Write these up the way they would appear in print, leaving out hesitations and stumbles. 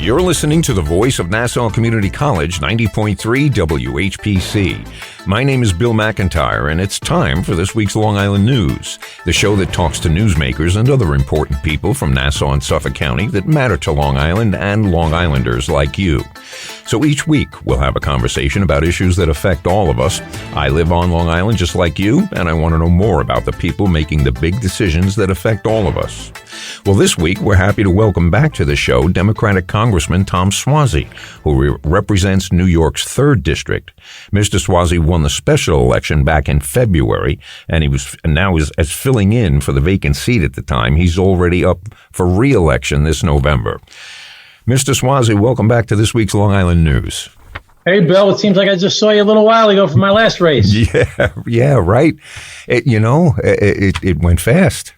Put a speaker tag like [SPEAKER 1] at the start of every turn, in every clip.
[SPEAKER 1] You're listening to the voice of Nassau Community College, 90.3 WHPC. My name is Bill McIntyre, and it's time for this week's Long Island News, the show that talks to newsmakers and other important people from Nassau and Suffolk County that matter to Long Island and Long Islanders like you. So each week, we'll have a conversation about issues that affect all of us. I live on Long Island just like you, and I want to know more about the people making the big decisions that affect all of us. Well, this week, we're happy to welcome back to the show Democratic Congressman Tom Suozzi, who represents New York's 3rd District. Mr. Suozzi won the special election back in February, and now is filling in for the vacant seat at the time. He's already up for re-election this November. Mr. Suozzi, welcome back to this week's Long Island News.
[SPEAKER 2] Hey, Bill, it seems like I just saw you a little while ago from my last race.
[SPEAKER 1] Yeah, right. It went fast.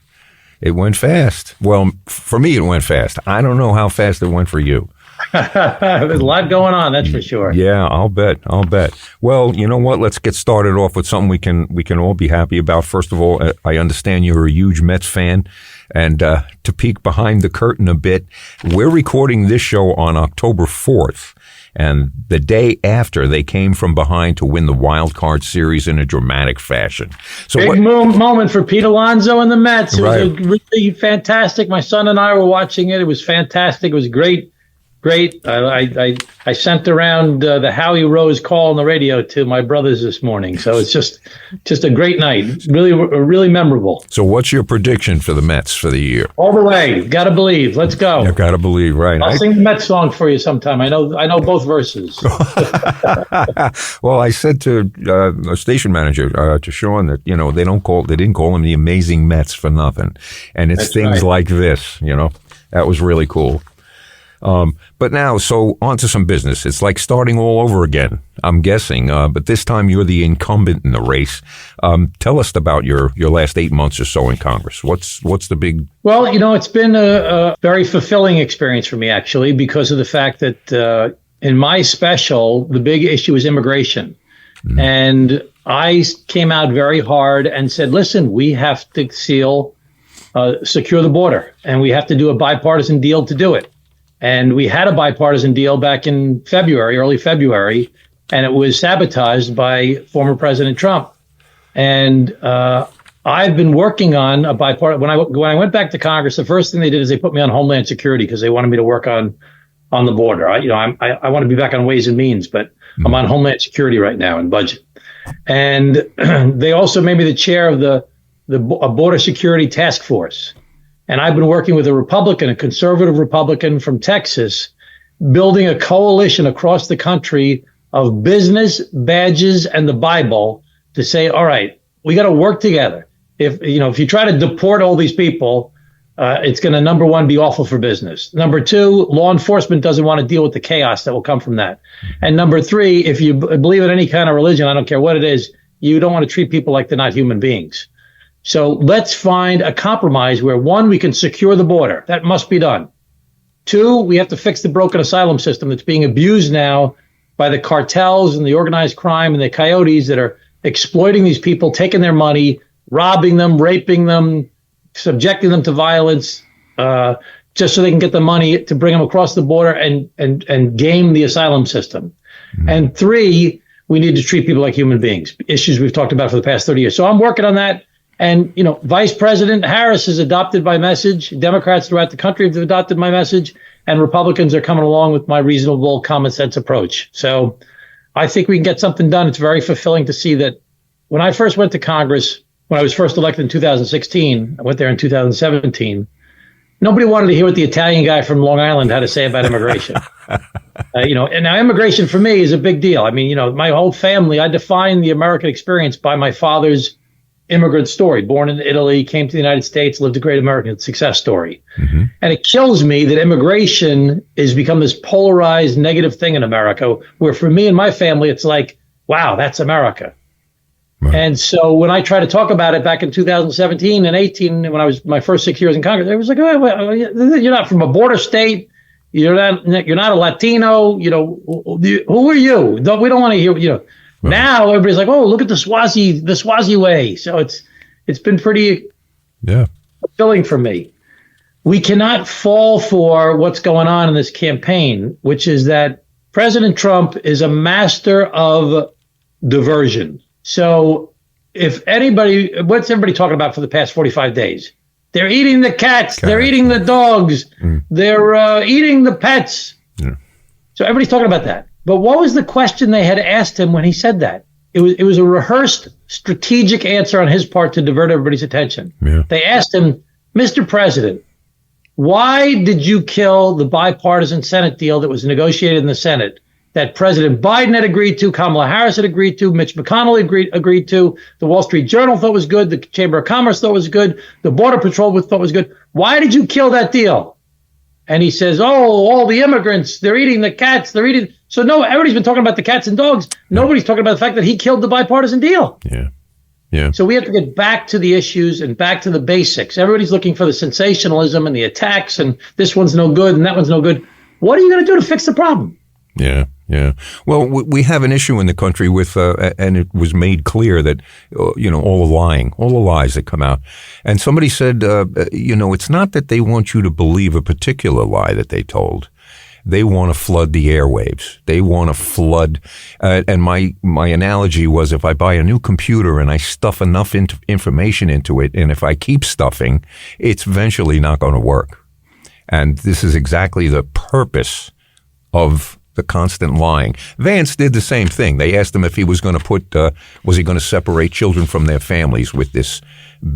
[SPEAKER 1] It went fast. Well, for me, it went fast. I don't know how fast it went for you.
[SPEAKER 2] There's a lot going on, that's for sure.
[SPEAKER 1] Yeah, I'll bet. Well, you know what? Let's get started off with something we can all be happy about. First of all, I understand you're a huge Mets fan. And to peek behind the curtain a bit, we're recording this show on October 4th. And the day after, they came from behind to win the wild card series in a dramatic fashion. So
[SPEAKER 2] big moment for Pete Alonso and the Mets. It
[SPEAKER 1] right.
[SPEAKER 2] was really fantastic. My son and I were watching it. It was fantastic. It was great. I sent around the Howie Rose call on the radio to my brothers this morning. So it's just a great night. Really memorable.
[SPEAKER 1] So what's your prediction for the Mets for the year?
[SPEAKER 2] All the way. Gotta believe. Let's go.
[SPEAKER 1] You gotta believe, right.
[SPEAKER 2] I'll sing the Mets song for you sometime. I know both verses.
[SPEAKER 1] Well, I said to a station manager, to Sean, that, they didn't call them the Amazing Mets for nothing. And it's
[SPEAKER 2] That's
[SPEAKER 1] things
[SPEAKER 2] right.
[SPEAKER 1] like this, that was really cool. But now, so on to some business. It's like starting all over again, I'm guessing. But this time you're the incumbent in the race. Tell us about your last 8 months or so in Congress. What's the big...
[SPEAKER 2] Well, it's been a very fulfilling experience for me, actually, because of the fact that in my special, the big issue is immigration. Mm-hmm. And I came out very hard and said, listen, we have to secure the border, and we have to do a bipartisan deal to do it. And we had a bipartisan deal back in early February, and it was sabotaged by former President Trump. And I've been working on a bipartisan. When I went back to Congress, the first thing they did is they put me on Homeland Security because they wanted me to work on the border. I want to be back on Ways and Means, but I'm on Homeland Security right now and budget. And they also made me the chair of the Border Security Task Force. And I've been working with a conservative Republican from Texas, building a coalition across the country of business, badges, and the Bible to say, all right, we got to work together. If you try to deport all these people, it's going to, number one, be awful for business. Number two, law enforcement doesn't want to deal with the chaos that will come from that. And number three, if you believe in any kind of religion, I don't care what it is, you don't want to treat people like they're not human beings. So let's find a compromise where, one, we can secure the border. That must be done. Two, we have to fix the broken asylum system that's being abused now by the cartels and the organized crime and the coyotes that are exploiting these people, taking their money, robbing them, raping them, subjecting them to violence, just so they can get the money to bring them across the border and game the asylum system. Mm-hmm. And three, we need to treat people like human beings, issues we've talked about for the past 30 years. So I'm working on that. And, Vice President Harris has adopted my message. Democrats throughout the country have adopted my message. And Republicans are coming along with my reasonable, common sense approach. So I think we can get something done. It's very fulfilling to see that when I first went to Congress, when I was first elected in 2016, I went there in 2017. Nobody wanted to hear what the Italian guy from Long Island had to say about immigration. And now immigration for me is a big deal. I mean, my whole family, I define the American experience by my father's immigrant story. Born in Italy, came to the United States, lived a great American success story. Mm-hmm. And it kills me that immigration has become this polarized negative thing in America, where for me and my family, it's like, wow, that's America. Right. And so when I try to talk about it back in 2017 and 18, when I was my first 6 years in Congress, it was like, oh, you're not from a border state. You're not a Latino. Who are you? We don't want to hear, Right. Now everybody's like, oh, look at the Suozzi way. So it's been pretty fulfilling for me. we cannot fall for what's going on in this campaign, which is that President Trump is a master of diversion. So what's everybody talking about for the past 45 days? They're eating the cats. They're eating the dogs. They're eating the pets. Yeah. So everybody's talking about that. But what was the question they had asked him when he said that? It was a rehearsed strategic answer on his part to divert everybody's attention. Yeah. They asked him, Mr. President, why did you kill the bipartisan Senate deal that was negotiated in the Senate that President Biden had agreed to, Kamala Harris had agreed to, Mitch McConnell agreed to, the Wall Street Journal thought was good, the Chamber of Commerce thought was good, the Border Patrol thought was good. Why did you kill that deal? And he says, all the immigrants, they're eating the cats, they're eating. So no, everybody's been talking about the cats and dogs. Nobody's talking about the fact that he killed the bipartisan deal.
[SPEAKER 1] Yeah. Yeah.
[SPEAKER 2] So we have to get back to the issues and back to the basics. Everybody's looking for the sensationalism and the attacks and this one's no good and that one's no good. What are you going to do to fix the problem?
[SPEAKER 1] Yeah. Yeah. Well, we have an issue in the country with, and it was made clear that, all the lies that come out. And somebody said, it's not that they want you to believe a particular lie that they told. They want to flood the airwaves. They want to flood. And my analogy was, if I buy a new computer and I stuff enough information into it, and if I keep stuffing, it's eventually not going to work. And this is exactly the purpose of the constant lying. Vance did the same thing. They asked him if he was going to was he going to separate children from their families with this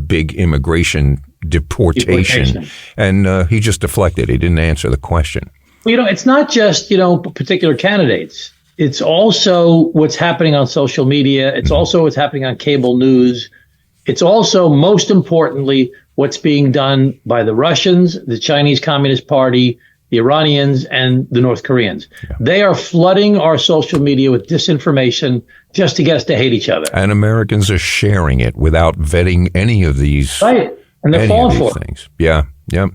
[SPEAKER 1] big immigration deportation. And he just deflected. He didn't answer the question.
[SPEAKER 2] It's not just, particular candidates. It's also what's happening on social media. It's also what's happening on cable news. It's also, most importantly, what's being done by the Russians, the Chinese Communist Party, the Iranians, and the North Koreans. Yeah. They are flooding our social media with disinformation just to get us to hate each other.
[SPEAKER 1] And Americans are sharing it without vetting any of these.
[SPEAKER 2] Right. And they're falling for things.
[SPEAKER 1] Yeah. Yeah.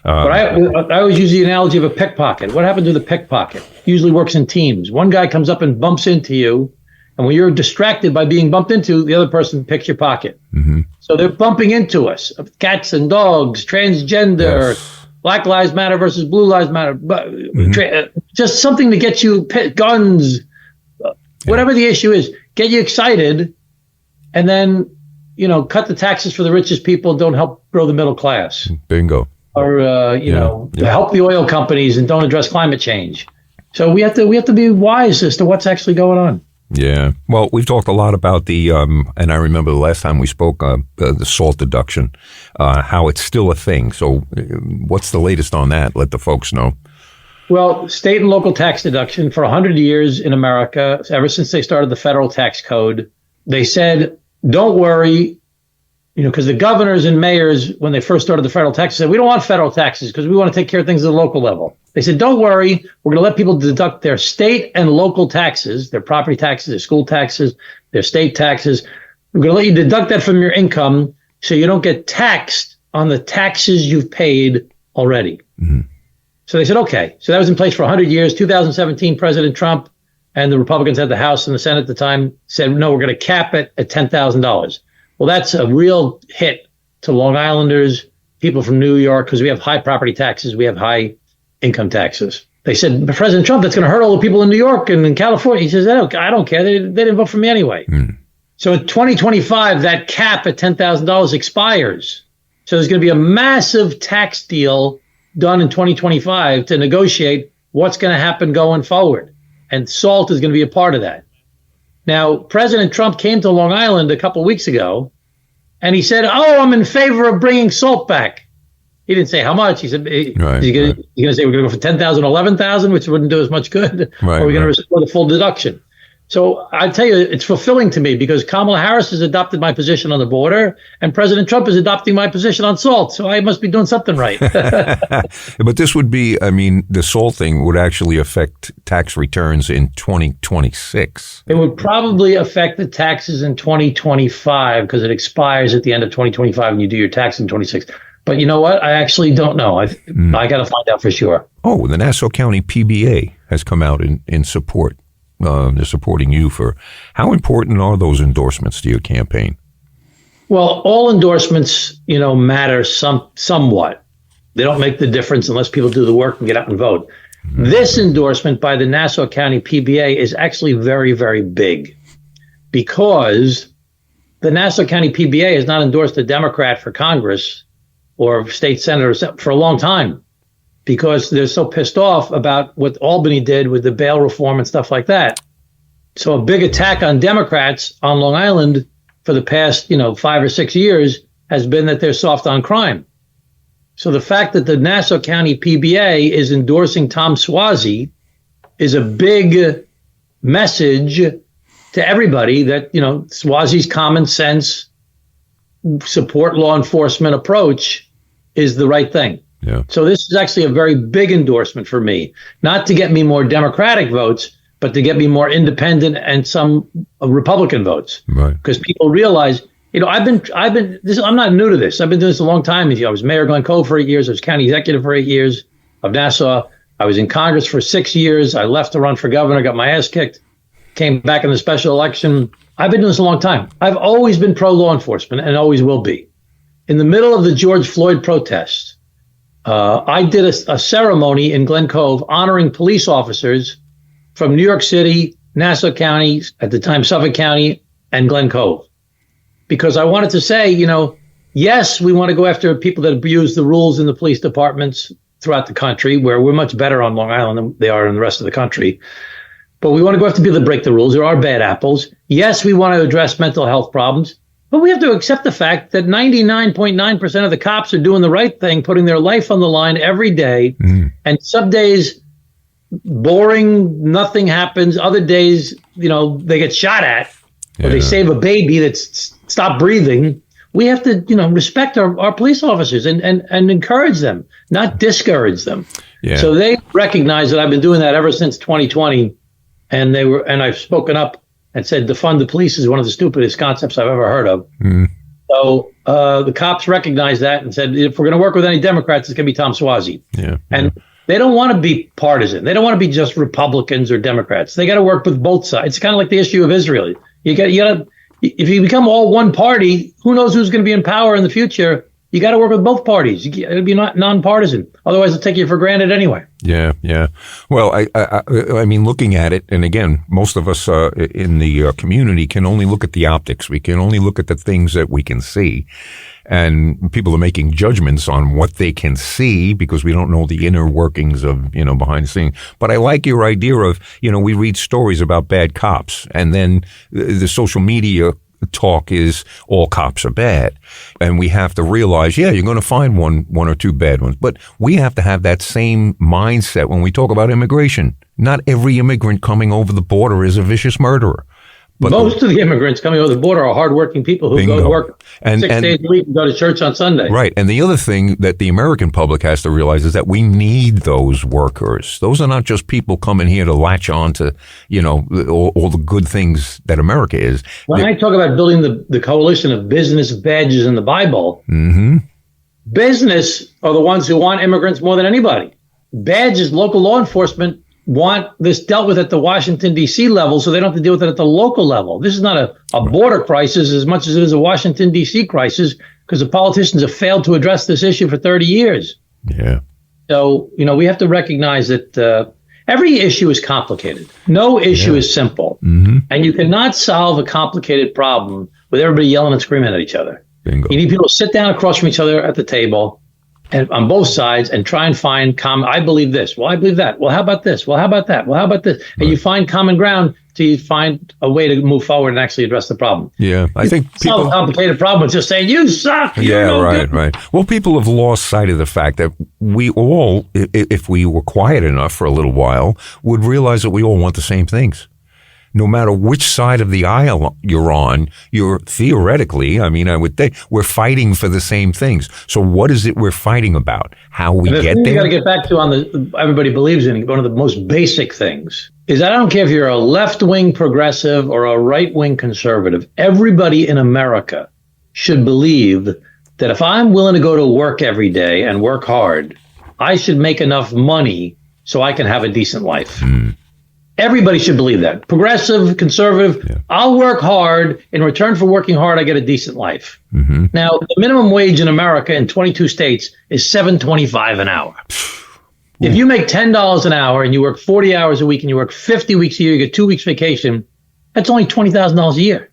[SPEAKER 2] But I always use the analogy of a pickpocket. What happens with a pickpocket? Usually works in teams. One guy comes up and bumps into you. And when you're distracted by being bumped into, the other person picks your pocket. Mm-hmm. So they're bumping into us. Cats and dogs, transgender, yes. Black Lives Matter versus Blue Lives Matter. Just something to get you, guns, whatever the issue is, get you excited. And then, cut the taxes for the richest people, don't help grow the middle class.
[SPEAKER 1] Bingo.
[SPEAKER 2] Or, help the oil companies and don't address climate change. So we have to be wise as to what's actually going on.
[SPEAKER 1] Yeah. Well, we've talked a lot about the, and I remember the last time we spoke, the SALT deduction, how it's still a thing. So what's the latest on that? Let the folks know.
[SPEAKER 2] Well, state and local tax deduction for 100 years in America, ever since they started the federal tax code, they said, don't worry, because the governors and mayors, when they first started the federal taxes, said, we don't want federal taxes because we want to take care of things at the local level. They said, don't worry, we're going to let people deduct their state and local taxes, their property taxes, their school taxes, their state taxes. We're going to let you deduct that from your income so you don't get taxed on the taxes you've paid already. Mm-hmm. So they said, okay. So that was in place for 100 years. 2017, President Trump and the Republicans had the House and the Senate at the time said, no, we're going to cap it at $10,000. Well, that's a real hit to Long Islanders, people from New York, because we have high property taxes. We have high income taxes. They said, President Trump, that's going to hurt all the people in New York and in California. He says, I don't care. They didn't vote for me anyway. Mm. So in 2025, that cap at $10,000 expires. So there's going to be a massive tax deal done in 2025 to negotiate what's going to happen going forward. And SALT is going to be a part of that. Now, President Trump came to Long Island a couple of weeks ago, and he said, I'm in favor of bringing SALT back. He didn't say how much. He said, he's going to say we're going to go for 10,000, 11,000, which wouldn't do as much good, or we're going to restore the full deduction. So I tell you, it's fulfilling to me because Kamala Harris has adopted my position on the border and President Trump is adopting my position on SALT. So I must be doing something right.
[SPEAKER 1] But this would be, the SALT thing would actually affect tax returns in 2026.
[SPEAKER 2] It would probably affect the taxes in 2025 because it expires at the end of 2025 and you do your tax in 26. But you know what? I actually don't know. I got to find out for sure.
[SPEAKER 1] Oh, the Nassau County PBA has come out in support. They're supporting you for. How important are those endorsements to your campaign?
[SPEAKER 2] Well, all endorsements, matter somewhat. They don't make the difference unless people do the work and get out and vote. This endorsement by the Nassau County PBA is actually very, very big because the Nassau County PBA has not endorsed a Democrat for Congress or state senators for a long time because they're so pissed off about what Albany did with the bail reform and stuff like that. So a big attack on Democrats on Long Island for the past, 5 or 6 years has been that they're soft on crime. So the fact that the Nassau County PBA is endorsing Tom Suozzi is a big message to everybody that, Suozzi's common sense, support law enforcement approach is the right thing.
[SPEAKER 1] Yeah.
[SPEAKER 2] So this is actually a very big endorsement for me, not to get me more Democratic votes, but to get me more independent and some Republican votes.
[SPEAKER 1] Right.
[SPEAKER 2] Because people realize, I'm not new to this. I've been doing this a long time. I was Mayor Glen Cove for 8 years. I was county executive for 8 years of Nassau. I was in Congress for 6 years. I left to run for governor, got my ass kicked, came back in the special election. I've been doing this a long time. I've always been pro law enforcement and always will be. In the middle of the George Floyd protests, I did a ceremony in Glen Cove honoring police officers from New York City, Nassau County, at the time Suffolk County, and Glen Cove. Because I wanted to say, yes, we want to go after people that abuse the rules in the police departments throughout the country, where we're much better on Long Island than they are in the rest of the country. But we want to go after people that break the rules. There are bad apples. Yes, we want to address mental health problems. But we have to accept the fact that 99.9% of the cops are doing the right thing, putting their life on the line every day. And some days, boring, nothing happens. Other days, they get shot at. Or they save a baby that's stopped breathing. We have to, respect our police officers and encourage them, not discourage them.
[SPEAKER 1] Yeah.
[SPEAKER 2] So they recognize that I've been doing that ever since 2020. And I've spoken up and said defund the police is one of the stupidest concepts I've ever heard of. So the cops recognized that and said, if we're going to work with any Democrats, it's going to be Tom Suozzi. And they don't want to be partisan. They don't want to be just Republicans or Democrats. They got to work with both sides. It's kind of like the issue of Israel. You got to, if you become all one party, who knows who's going to be in power in the future? You got to work with both parties. It'll be nonpartisan. Otherwise, it'll take you for granted anyway.
[SPEAKER 1] Yeah. Well, I mean, looking at it, and again, most of us in the community can only look at the optics. We can only look at the things that we can see. And people are making judgments on what they can see because we don't know the inner workings of, behind the scenes. But I like your idea of, we read stories about bad cops and then the social media talk is all cops are bad. And we have to realize, you're going to find one or two bad ones. But we have to have that same mindset when we talk about immigration. Not every immigrant coming over the border is a vicious murderer. But
[SPEAKER 2] most of the immigrants coming over the border are hardworking people who go to work 6 days a week and go to church on Sunday.
[SPEAKER 1] Right. And the other thing that the American public has to realize is that we need those workers. Those are not just people coming here to latch on to, all the good things that America is.
[SPEAKER 2] When I talk about building the coalition of business badges in the Bible, business are the ones who want immigrants more than anybody. Badges, local law enforcement, want this dealt with at the Washington, D.C. level so they don't have to deal with it at the local level. This is not a border crisis as much as it is a Washington, D.C. crisis because the politicians have failed to address this issue for 30 years.
[SPEAKER 1] Yeah.
[SPEAKER 2] So, we have to recognize that every issue is complicated. No issue is simple. And you cannot solve a complicated problem with everybody yelling and screaming at each other.
[SPEAKER 1] Bingo.
[SPEAKER 2] You need people to sit down across from each other at the table and on both sides and try and find common. I believe this. Well, I believe that. Well, how about this? Well, how about that? Well, how about this? And you find common ground till you find a way to move forward and actually address the problem.
[SPEAKER 1] Yeah, I think people
[SPEAKER 2] solve a complicated problem with just saying you suck.
[SPEAKER 1] Right. Well, people have lost sight of the fact that we all, if we were quiet enough for a little while, would realize that we all want the same things. No matter which side of the aisle you're on, you're theoretically, I would think, we're fighting for the same things. So what is it we're fighting about? How we get there?
[SPEAKER 2] You got to get back to everybody believes in one of the most basic things is I don't care if you're a left-wing progressive or a right-wing conservative. Everybody in America should believe that if I'm willing to go to work every day and work hard, I should make enough money so I can have a decent life. Everybody should believe that. Progressive, conservative, yeah. I'll work hard. In return for working hard, I get a decent life. Mm-hmm. Now, the minimum wage in America in 22 states is $7.25 an hour. If you make $10 an hour and you work 40 hours a week and you work 50 weeks a year, you get 2 weeks vacation, that's only $20,000 a year.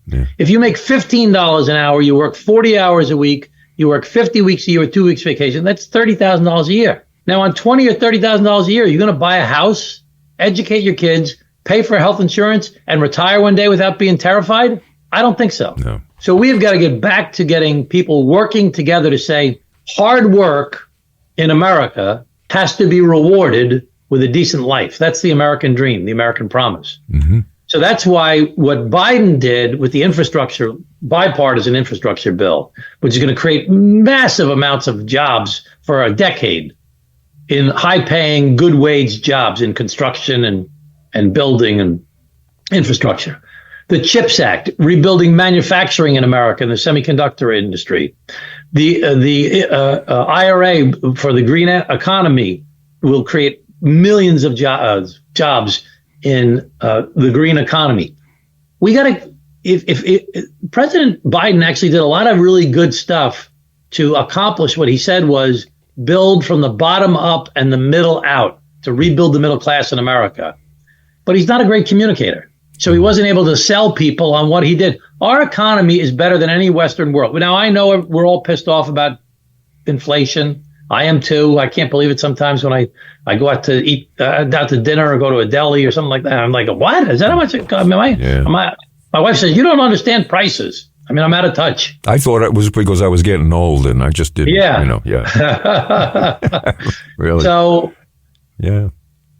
[SPEAKER 2] Yeah. If you make $15 an hour, you work 40 hours a week, you work 50 weeks a year with 2 weeks vacation, that's $30,000 a year. Now, on $20,000 or $30,000 a year, you're going to buy a house, educate your kids, pay for health insurance, and retire one day without being terrified? I don't think so. No. So we've got to get back to getting people working together to say hard work in America has to be rewarded with a decent life. That's the American dream, the American promise. Mm-hmm. So that's why what Biden did with the infrastructure, bipartisan infrastructure bill, which is going to create massive amounts of jobs for a decade in high-paying, good-wage jobs in construction and building and infrastructure. The CHIPS Act, rebuilding manufacturing in America in the semiconductor industry. The IRA for the green economy will create millions of jobs in the green economy. We got to, if President Biden actually did a lot of really good stuff to accomplish what he said was build from the bottom up and the middle out to rebuild the middle class in America. But he's not a great communicator. So he wasn't able to sell people on what he did. Our economy is better than any Western world. Now, I know we're all pissed off about inflation. I am too. I can't believe it sometimes when I go out to eat out to dinner or go to a deli or something like that. I'm like, what? Is that how much it costs? My wife says, you don't understand prices. I mean, I'm out of touch.
[SPEAKER 1] I thought it was because I was getting old and I just didn't. Yeah. Yeah. Really?
[SPEAKER 2] So, yeah.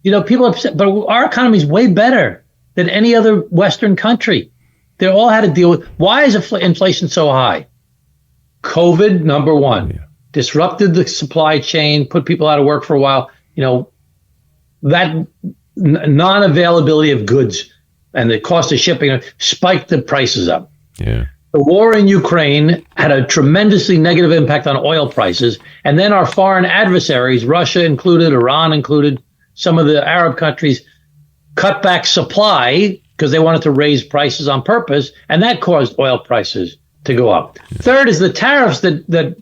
[SPEAKER 2] People are upset, but our economy is way better than any other Western country. They all had to deal with, why is inflation so high? COVID, number one, disrupted the supply chain, put people out of work for a while. That non-availability of goods and the cost of shipping spiked the prices up. Yeah. The war in Ukraine had a tremendously negative impact on oil prices. And then our foreign adversaries, Russia included, Iran included, some of the Arab countries, cut back supply because they wanted to raise prices on purpose. And that caused oil prices to go up. Yeah. Third is the tariffs that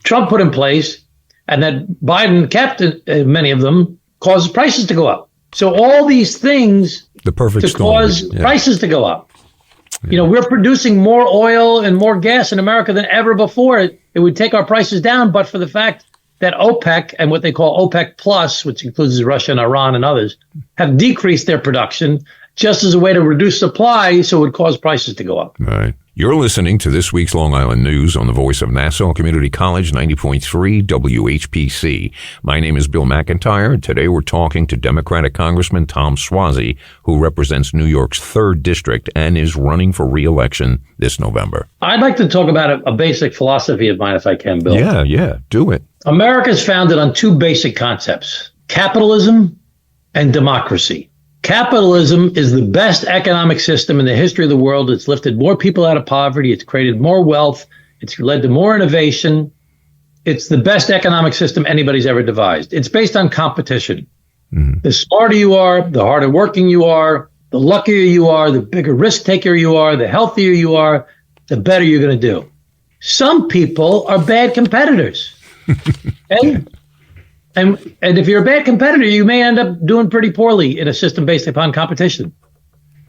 [SPEAKER 2] Trump put in place and that Biden kept, many of them, caused prices to go up. So all these things cause prices to go up. Yeah. We're producing more oil and more gas in America than ever before. It would take our prices down, but for the fact that OPEC and what they call OPEC Plus, which includes Russia and Iran and others, have decreased their production just as a way to reduce supply, so it would cause prices to go up.
[SPEAKER 1] Right. You're listening to this week's Long Island News on the voice of Nassau Community College, 90.3 WHPC. My name is Bill McIntyre, and today we're talking to Democratic Congressman Tom Suozzi, who represents New York's 3rd District and is running for re-election this November.
[SPEAKER 2] I'd like to talk about a basic philosophy of mine, if I can, Bill.
[SPEAKER 1] Yeah, do it.
[SPEAKER 2] America is founded on 2 basic concepts, capitalism and democracy. Capitalism is the best economic system in the history of the world. It's lifted more people out of poverty. It's created more wealth. It's led to more innovation. It's the best economic system anybody's ever devised. It's based on competition. Mm-hmm. The smarter you are, the harder working you are, the luckier you are, the bigger risk taker you are, the healthier you are, the better you're going to do. Some people are bad competitors. Okay? And if you're a bad competitor, you may end up doing pretty poorly in a system based upon competition.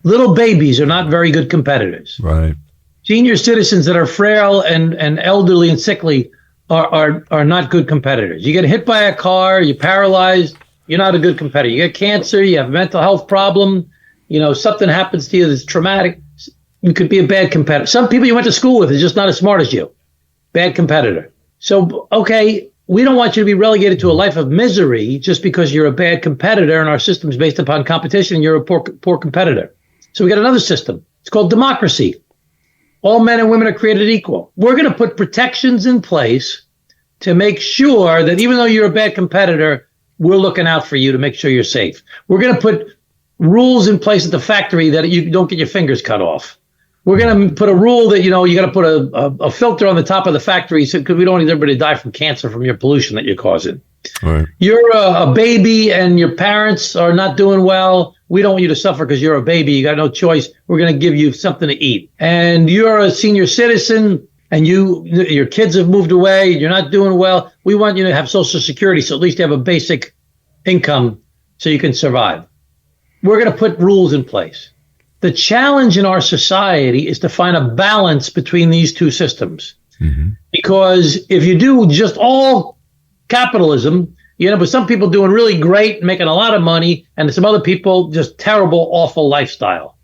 [SPEAKER 2] Little babies are not very good competitors.
[SPEAKER 1] Right.
[SPEAKER 2] Senior citizens that are frail and elderly and sickly are not good competitors. You get hit by a car, you're paralyzed, you're not a good competitor. You get cancer, you have a mental health problem, something happens to you that's traumatic. You could be a bad competitor. Some people you went to school with are just not as smart as you. Bad competitor. So, okay, we don't want you to be relegated to a life of misery just because you're a bad competitor and our system is based upon competition and you're a poor competitor. So we got another system. It's called democracy. All men and women are created equal. We're going to put protections in place to make sure that even though you're a bad competitor, we're looking out for you to make sure you're safe. We're going to put rules in place at the factory that you don't get your fingers cut off. We're going to put a rule that, you got to put a filter on the top of the factory because we don't want everybody to die from cancer from your pollution that you're causing.
[SPEAKER 1] Right.
[SPEAKER 2] You're a baby and your parents are not doing well. We don't want you to suffer because you're a baby. You got no choice. We're going to give you something to eat. And you're a senior citizen and your kids have moved away. You're not doing well. We want you to have Social Security, so at least you have a basic income so you can survive. We're going to put rules in place. The challenge in our society is to find a balance between these two systems. Mm-hmm. Because if you do just all capitalism, you know, but some people doing really great, making a lot of money, and some other people just terrible, awful lifestyle.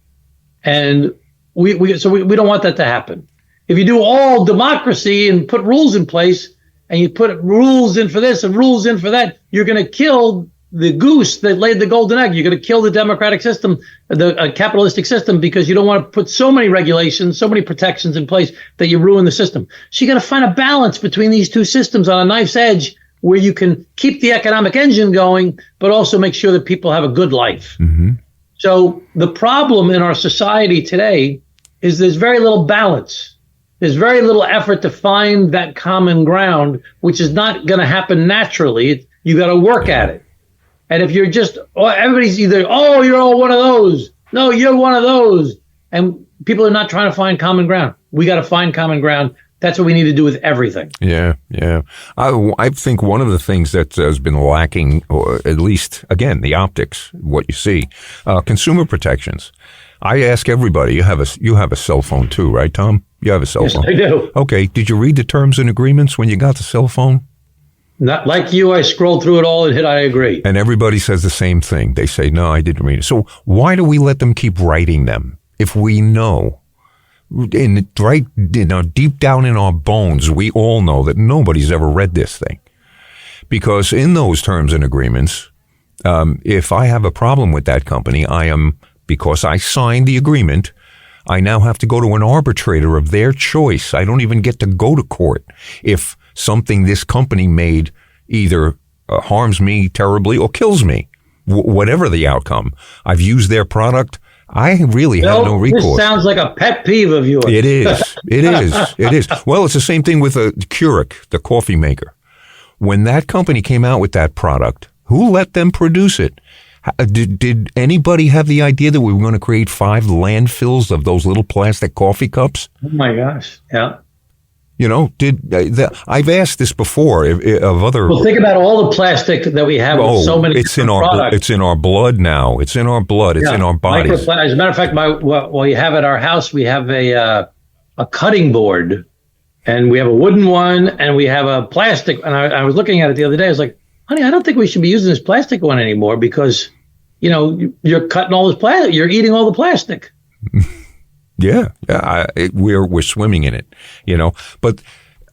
[SPEAKER 2] And we don't want that to happen. If you do all democracy and put rules in place, and you put rules in for this and rules in for that, you're going to kill the goose that laid the golden egg. You're going to kill the democratic system, the capitalistic system, because you don't want to put so many regulations, so many protections in place that you ruin the system. So you got to find a balance between these two systems on a knife's edge, where you can keep the economic engine going, but also make sure that people have a good life. Mm-hmm. So the problem in our society today is there's very little balance. There's very little effort to find that common ground, which is not going to happen naturally. You got to work at it. And if you're just, everybody's either, you're all one of those. No, you're one of those. And people are not trying to find common ground. We got to find common ground. That's what we need to do with everything.
[SPEAKER 1] Yeah. I think one of the things that has been lacking, or at least, again, the optics, what you see, consumer protections. I ask everybody, you have a cell phone too, right, Tom? You have a cell phone.
[SPEAKER 2] Yes, I do.
[SPEAKER 1] Okay. Did you read the terms and agreements when you got the cell phone?
[SPEAKER 2] Not like you, I scrolled through it all and hit I agree.
[SPEAKER 1] And everybody says the same thing. They say, no, I didn't read it. So why do we let them keep writing them if we know? Deep down in our bones, we all know that nobody's ever read this thing. Because in those terms and agreements, if I have a problem with that company, because I signed the agreement, I now have to go to an arbitrator of their choice. I don't even get to go to court if something this company made either harms me terribly or kills me. Whatever the outcome, I've used their product. I really have no recourse.
[SPEAKER 2] This sounds like a pet peeve of yours.
[SPEAKER 1] It is. Well, it's the same thing with Keurig, the coffee maker. When that company came out with that product, who let them produce it? Did anybody have the idea that we were going to create 5 landfills of those little plastic coffee cups?
[SPEAKER 2] Oh, my gosh. Yeah.
[SPEAKER 1] You know, I've asked this before of other.
[SPEAKER 2] Well, think about all the plastic that we have with so many
[SPEAKER 1] it's in our products. It's in our blood now. It's in our blood. It's in our bodies.
[SPEAKER 2] As a matter of fact, we have at our house, we have a cutting board, and we have a wooden one, and we have a plastic. And I was looking at it the other day. I was like, honey, I don't think we should be using this plastic one anymore because, you know, you're cutting all this plastic. You're eating all the plastic.
[SPEAKER 1] Yeah, we're swimming in it, you know. But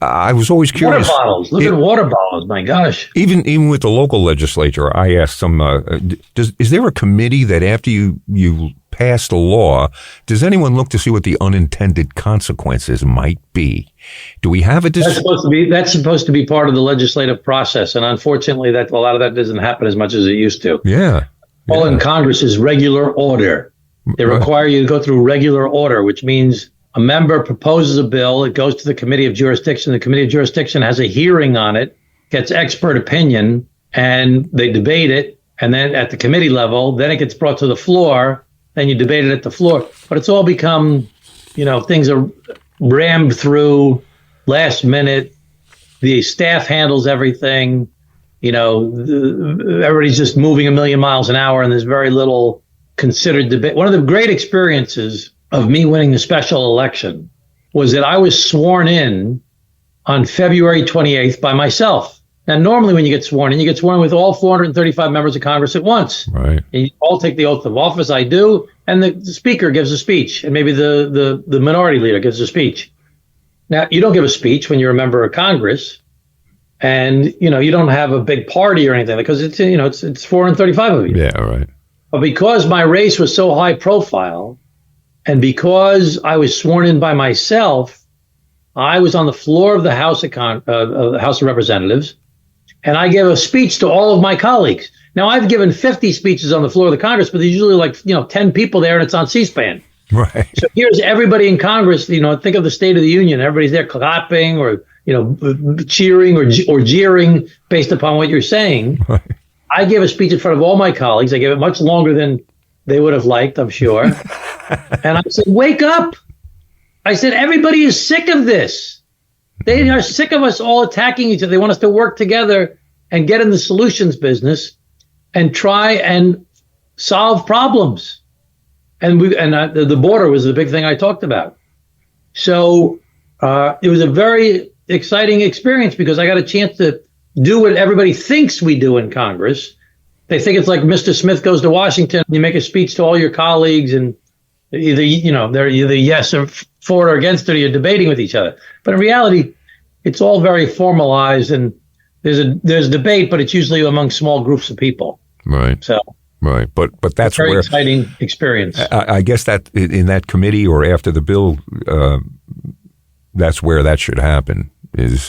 [SPEAKER 1] I was always curious.
[SPEAKER 2] Water bottles. Look at water bottles. My gosh.
[SPEAKER 1] Even with the local legislature, I asked some. Is there a committee that after you pass the law, does anyone look to see what the unintended consequences might be? Do we have a?
[SPEAKER 2] That's supposed to be part of the legislative process, and unfortunately, a lot of that doesn't happen as much as it used to.
[SPEAKER 1] Yeah.
[SPEAKER 2] All in Congress is regular order. They require you to go through regular order, which means a member proposes a bill. It goes to the Committee of Jurisdiction. The Committee of Jurisdiction has a hearing on it, gets expert opinion, and they debate it. And then at the committee level, then it gets brought to the floor. Then you debate it at the floor. But it's all become, you know, things are rammed through last minute. The staff handles everything. You know, everybody's just moving a million miles an hour, and there's very little considered debate. One of the great experiences of me winning the special election was that I was sworn in on February 28th by myself. Now, normally when you get sworn in, you get sworn in with all 435 members of Congress at once.
[SPEAKER 1] Right.
[SPEAKER 2] And you all take the oath of office. I do. And the speaker gives a speech, and maybe the minority leader gives a speech. Now, you don't give a speech when you're a member of Congress, and, you know, you don't have a big party or anything because it's 435 of you.
[SPEAKER 1] Yeah, right.
[SPEAKER 2] But because my race was so high profile, and because I was sworn in by myself, I was on the floor of the House of Representatives, and I gave a speech to all of my colleagues. Now, I've given 50 speeches on the floor of the Congress, but there's usually 10 people there, and it's on C-SPAN.
[SPEAKER 1] Right.
[SPEAKER 2] So here's everybody in Congress. You know, think of the State of the Union. Everybody's there clapping, or cheering or jeering based upon what you're saying.
[SPEAKER 1] Right.
[SPEAKER 2] I gave a speech in front of all my colleagues. I gave it much longer than they would have liked, I'm sure. And I said, wake up. I said, everybody is sick of this. They are sick of us all attacking each other. They want us to work together and get in the solutions business and try and solve problems. And the border was the big thing I talked about. So it was a very exciting experience because I got a chance to do what everybody thinks we do in Congress. They think it's like Mr. Smith goes to Washington, you make a speech to all your colleagues, and they're either yes or for or against it, or you're debating with each other. But in reality, it's all very formalized, and there's debate, but it's usually among small groups of people.
[SPEAKER 1] Right.
[SPEAKER 2] So.
[SPEAKER 1] Right, but that's
[SPEAKER 2] very
[SPEAKER 1] where
[SPEAKER 2] exciting experience.
[SPEAKER 1] I guess that in that committee or after the bill, that's where that should happen.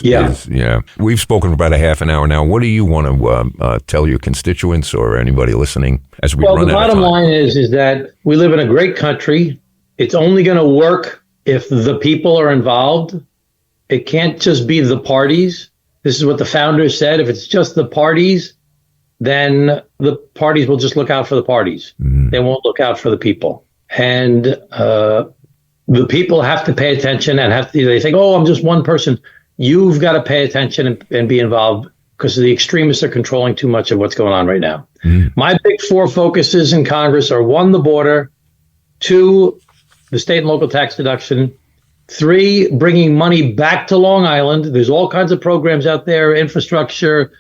[SPEAKER 1] Yeah. We've spoken for about a half an hour now. What do you want to tell your constituents or anybody listening as we run out of time?
[SPEAKER 2] Well, the bottom line is that we live in a great country. It's only going to work if the people are involved. It can't just be the parties. This is what the founders said. If it's just the parties, then the parties will just look out for the parties. Mm. They won't look out for the people. And the people have to pay attention and they think, oh, I'm just one person. You've got to pay attention and be involved because the extremists are controlling too much of what's going on right now. Mm. My big four focuses in Congress are 1, the border, 2, the state and local tax deduction, 3, bringing money back to Long Island. There's all kinds of programs out there, infrastructure,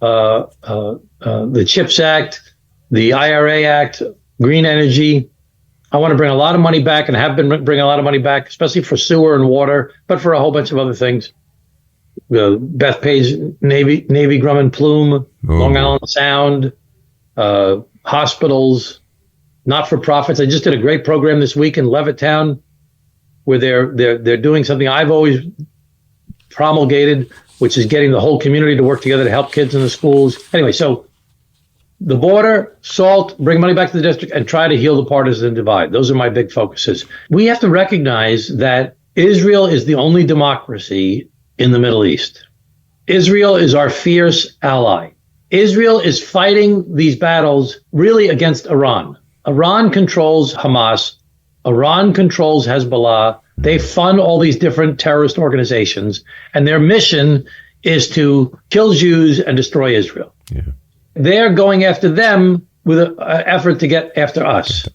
[SPEAKER 2] the CHIPS Act, the IRA Act, green energy. I want to bring a lot of money back and have been bringing a lot of money back, especially for sewer and water, but for a whole bunch of other things. Bethpage, Navy, Grumman, Plume, Long Island Sound, hospitals, not-for-profits. I just did a great program this week in Levittown where they're doing something I've always promulgated, which is getting the whole community to work together to help kids in the schools. Anyway, so the border, SALT, bring money back to the district, and try to heal the partisan divide. Those are my big focuses. We have to recognize that Israel is the only democracy in the Middle East. Israel is our fierce ally. Israel is fighting these battles really against Iran. Iran controls Hamas. Iran controls Hezbollah. They fund all these different terrorist organizations, and their mission is to kill Jews and destroy Israel. Yeah. They're going after them with an effort to get after us.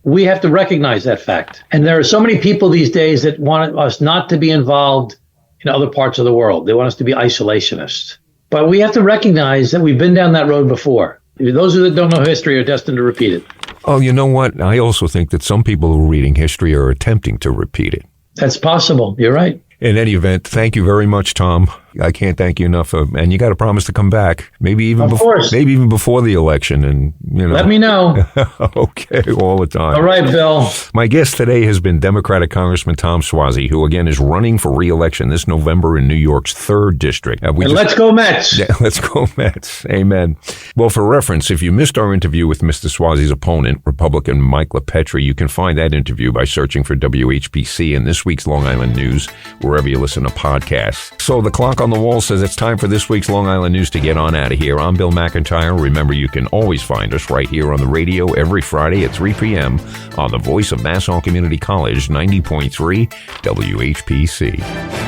[SPEAKER 2] We have to recognize that fact. And there are so many people these days that want us not to be involved in other parts of the world. They want us to be isolationists. But we have to recognize that we've been down that road before. Those that don't know history are destined to repeat it.
[SPEAKER 1] Oh, you know what? I also think that some people who are reading history are attempting to repeat it.
[SPEAKER 2] That's possible. You're right.
[SPEAKER 1] In any event, thank you very much, Tom. I can't thank you enough. And you got to promise to come back, maybe even before the election. And
[SPEAKER 2] let me know.
[SPEAKER 1] Okay, all the time.
[SPEAKER 2] All right, Bill.
[SPEAKER 1] My guest today has been Democratic Congressman Tom Suozzi, who again is running for re-election this November in New York's 3rd district.
[SPEAKER 2] Let's go Mets.
[SPEAKER 1] Yeah, let's go Mets. Amen. Well, for reference, if you missed our interview with Mr. Suozzi's opponent, Republican Mike LaPetri, you can find that interview by searching for WHPC in this week's Long Island News, wherever you listen to podcasts. So the clock on the wall says it's time for this week's Long Island News to get on out of here. I'm Bill McIntyre. Remember, you can always find us right here on the radio every Friday at 3 p.m. on the voice of Nassau Community College, 90.3 WHPC.